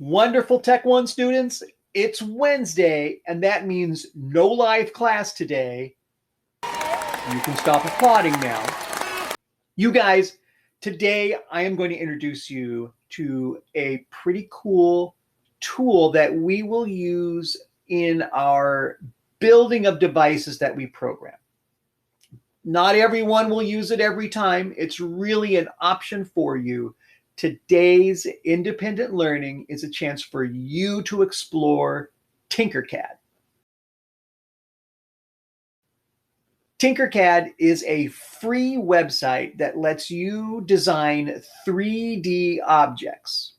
Wonderful Tech One students, it's Wednesday, and that means no live class today. You can stop applauding now. You guys, today I am going to introduce you to a pretty cool tool that we will use in our building of devices that we program. Not everyone will use it every time. It's really an option for you. Today's independent learning is a chance for you to explore tinkercad. tinkercad is a free website that lets you design 3D objects.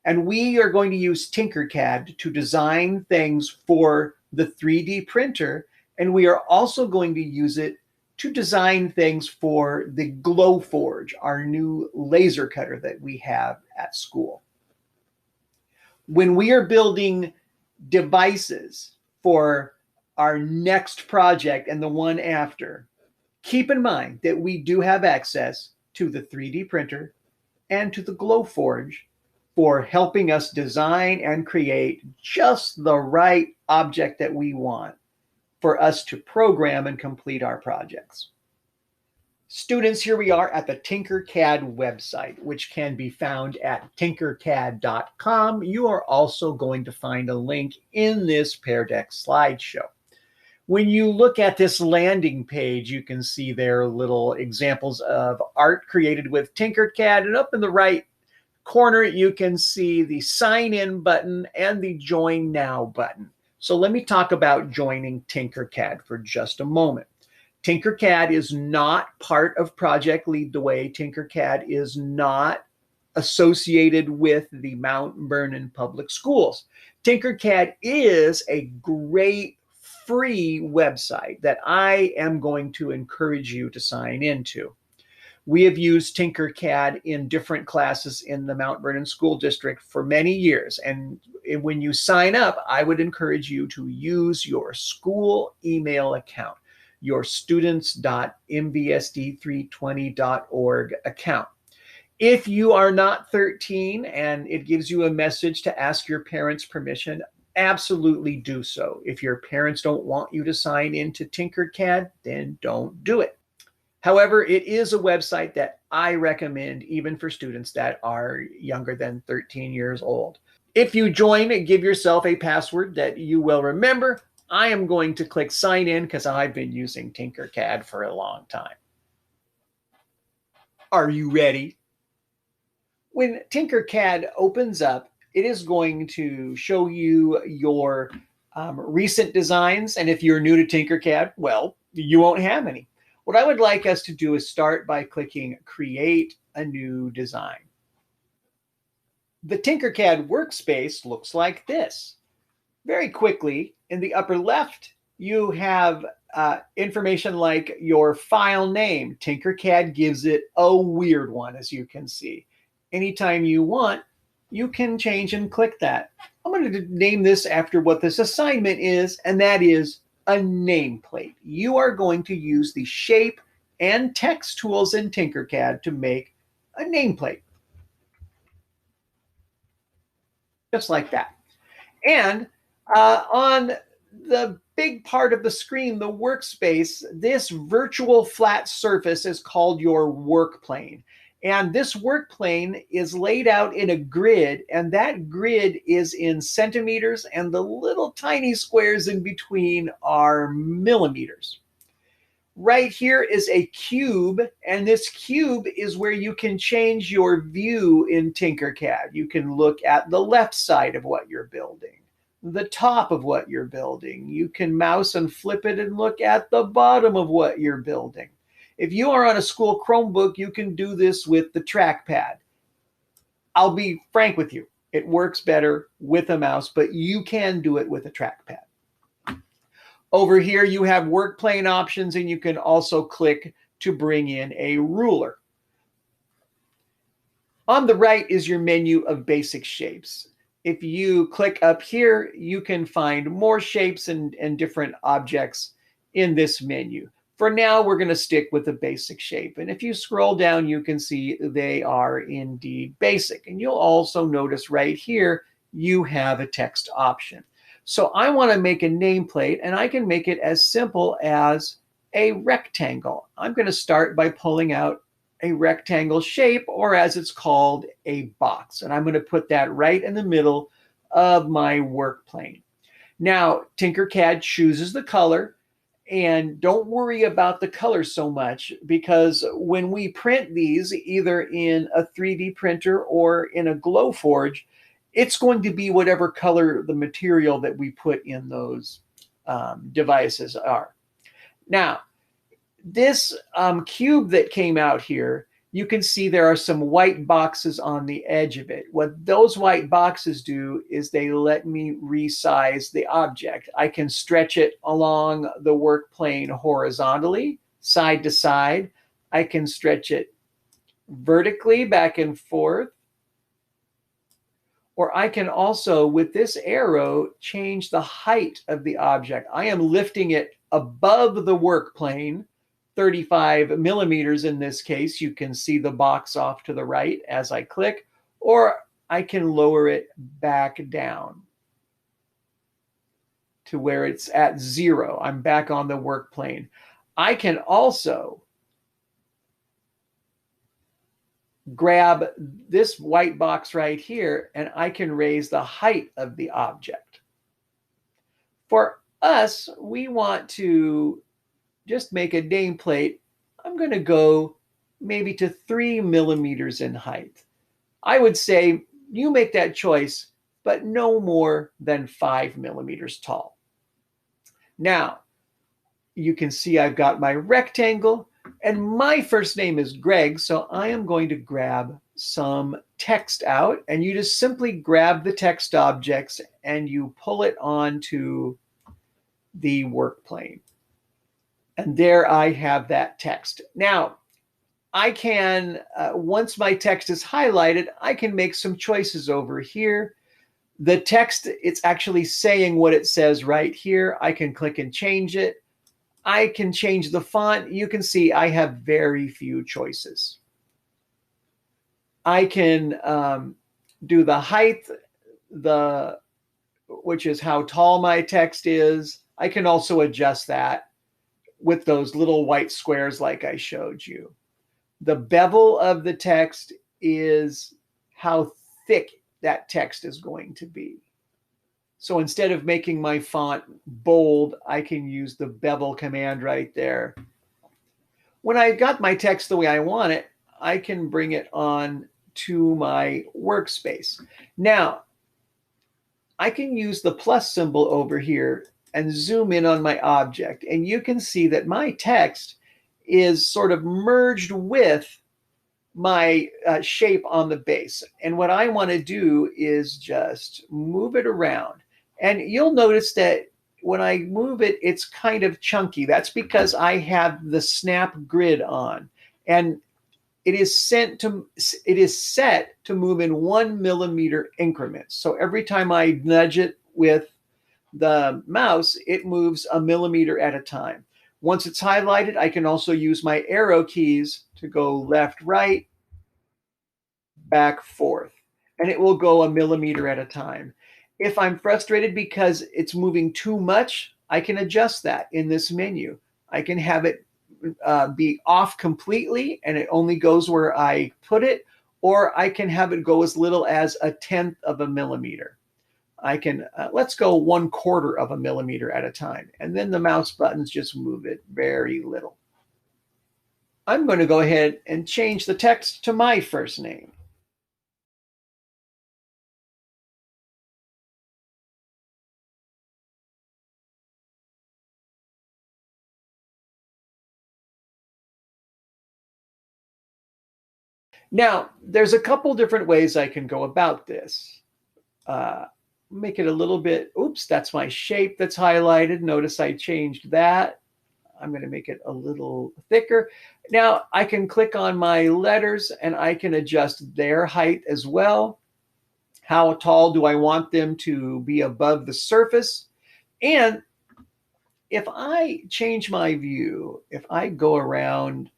And we are going to use tinkercad to design things for the 3D printer. And we are also going to use it to design things for the Glowforge, our new laser cutter that we have at school. When we are building devices for our next project and the one after, keep in mind that we do have access to the 3D printer and to the Glowforge for helping us design and create just the right object that we want for us to program and complete our projects. Students, here we are at the tinkercad website, which can be found at tinkercad.com. You are also going to find a link in this Pear Deck slideshow. When you look at this landing page, you can see there little examples of art created with tinkercad, and up in the right corner, you can see the sign in button and the join now button. So let me talk about joining tinkercad for just a moment. tinkercad is not part of Project Lead the Way. tinkercad is not associated with the Mount Vernon Public Schools. tinkercad is a great free website that I am going to encourage you to sign into. We have used tinkercad in different classes in the Mount Vernon School District for many years. And when you sign up, I would encourage you to use your school email account, your students.mvsd320.org account. If you are not 13 and it gives you a message to ask your parents' permission, absolutely do so. If your parents don't want you to sign into tinkercad, then don't do it. However, it is a website that I recommend even for students that are younger than 13 years old. If you join, give yourself a password that you will remember. I am going to click sign in because I've been using tinkercad for a long time. Are you ready? When tinkercad opens up, it is going to show you your recent designs. And if you're new to tinkercad, well, you won't have any. What I would like us to do is start by clicking Create a New Design. The tinkercad workspace looks like this. Very quickly, in the upper left, you have information like your file name. tinkercad gives it a weird one, as you can see. Anytime you want, you can change and click that. I'm going to name this after what this assignment is, and that is a nameplate. You are going to use the shape and text tools in tinkercad to make a nameplate. Just like that. And on the big part of the screen, the workspace, this virtual flat surface is called your work plane. And this work plane is laid out in a grid, and that grid is in centimeters, and the little tiny squares in between are millimeters. Right here is a cube, and this cube is where you can change your view in tinkercad. You can look at the left side of what you're building, the top of what you're building. You can mouse and flip it and look at the bottom of what you're building. If you are on a school Chromebook, you can do this with the trackpad. I'll be frank with you, it works better with a mouse, but you can do it with a trackpad. Over here, you have work plane options, and you can also click to bring in a ruler. On the right is your menu of basic shapes. If you click up here, you can find more shapes and different objects in this menu. For now, we're going to stick with the basic shape. And if you scroll down, you can see they are indeed basic. And you'll also notice right here you have a text option. So I want to make a nameplate, and I can make it as simple as a rectangle. I'm going to start by pulling out a rectangle shape, or as it's called, a box. And I'm going to put that right in the middle of my work plane. Now, Tinkercad chooses the color, and don't worry about the color so much, because when we print these either in a 3D printer or in a Glowforge, it's going to be whatever color the material that we put in those devices are. Now, this cube that came out here, you can see there are some white boxes on the edge of it. What those white boxes do is they let me resize the object. I can stretch it along the work plane horizontally, side to side. I can stretch it vertically back and forth. Or I can also, with this arrow, change the height of the object. I am lifting it above the work plane, 35 millimeters in this case. You can see the box off to the right as I click, or I can lower it back down to where it's at 0. I'm back on the work plane. I can also grab this white box right here, and I can raise the height of the object. For us, we want to just make a nameplate. I'm going to go maybe to 3 millimeters in height. I would say you make that choice, but no more than 5 millimeters tall. Now, you can see I've got my rectangle, and my first name is Greg, so I am going to grab some text out, and you just simply grab the text objects and you pull it onto the work plane. And there I have that text. Now, I can, once my text is highlighted, I can make some choices over here. The text, it's actually saying what it says right here. I can click and change it. I can change the font. You can see I have very few choices. I can do the height, which is how tall my text is. I can also adjust that with those little white squares like I showed you. The bevel of the text is how thick that text is going to be. So instead of making my font bold, I can use the bevel command right there. When I've got my text the way I want it, I can bring it on to my workspace. Now, I can use the plus symbol over here and zoom in on my object, and you can see that my text is sort of merged with my shape on the base. And what I want to do is just move it around. And you'll notice that when I move it, it's kind of chunky. That's because I have the snap grid on. And it is set to move in 1 millimeter increments. So every time I nudge it with the mouse, it moves a millimeter at a time. Once it's highlighted, I can also use my arrow keys to go left, right, back, forth, and it will go a millimeter at a time. If I'm frustrated because it's moving too much, I can adjust that in this menu. I can have it be off completely and it only goes where I put it, or I can have it go as little as 1/10 of a millimeter. I can, let's go 1/4 of a millimeter at a time. And then the mouse buttons just move it very little. I'm going to go ahead and change the text to my first name. Now, there's a couple different ways I can go about this. Make it a little bit, oops, that's my shape that's highlighted. Notice I changed that. I'm going to make it a little thicker. Now I can click on my letters and I can adjust their height as well. How tall do I want them to be above the surface? And if I change my view, if I go around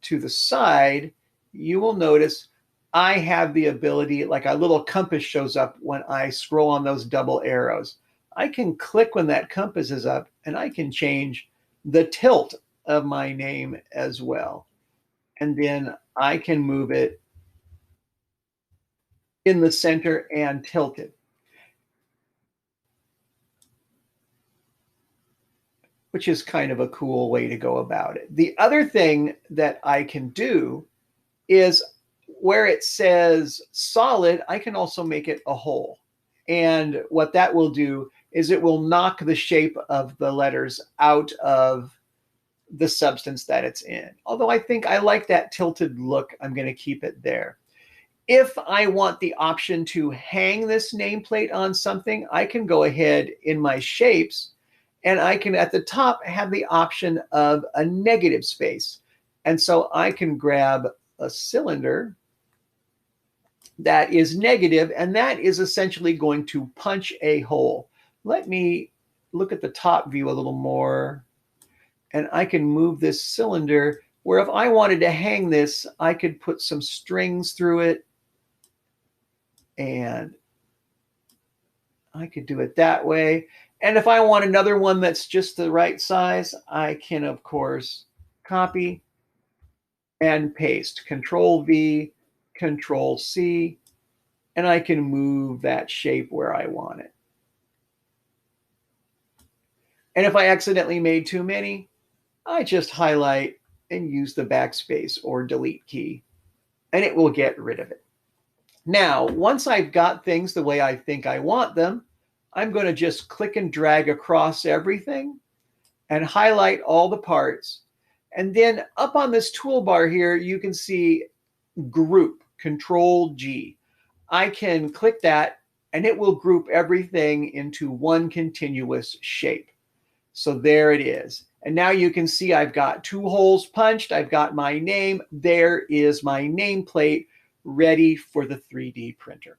to the side, you will notice I have the ability, like a little compass shows up when I scroll on those double arrows. I can click when that compass is up and I can change the tilt of my name as well. And then I can move it in the center and tilt it, which is kind of a cool way to go about it. The other thing that I can do is where it says solid, I can also make it a hole. And what that will do is it will knock the shape of the letters out of the substance that it's in. Although I think I like that tilted look, I'm going to keep it there. If I want the option to hang this nameplate on something, I can go ahead in my shapes and I can at the top have the option of a negative space. And so I can grab a cylinder that is negative, and that is essentially going to punch a hole. Let me look at the top view a little more, and I can move this cylinder where if I wanted to hang this, I could put some strings through it, and I could do it that way. And if I want another one that's just the right size, I can, of course, copy and paste. Control V, Control C, and I can move that shape where I want it. And if I accidentally made too many, I just highlight and use the backspace or delete key, and it will get rid of it. Now, once I've got things the way I think I want them, I'm going to just click and drag across everything and highlight all the parts. And then up on this toolbar here, you can see group, Control G. I can click that and it will group everything into one continuous shape. So there it is. And now you can see I've got two holes punched. I've got my name. There is my nameplate ready for the 3D printer.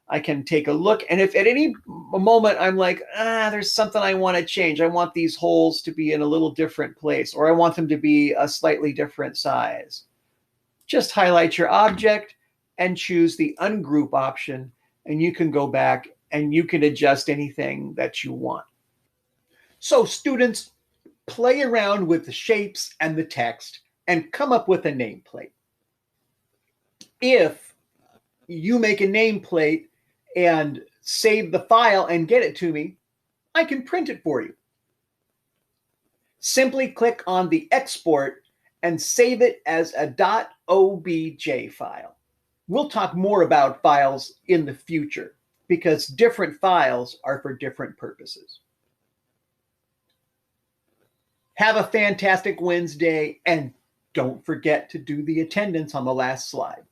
I can take a look. And if at any moment I'm like, there's something I want to change. I want these holes to be in a little different place, or I want them to be a slightly different size. Just highlight your object and choose the ungroup option, and you can go back and you can adjust anything that you want. So students, play around with the shapes and the text and come up with a nameplate. If you make a nameplate and save the file and get it to me, I can print it for you. Simply click on the export and save it as a .obj file. We'll talk more about files in the future because different files are for different purposes. Have a fantastic Wednesday, and don't forget to do the attendance on the last slide.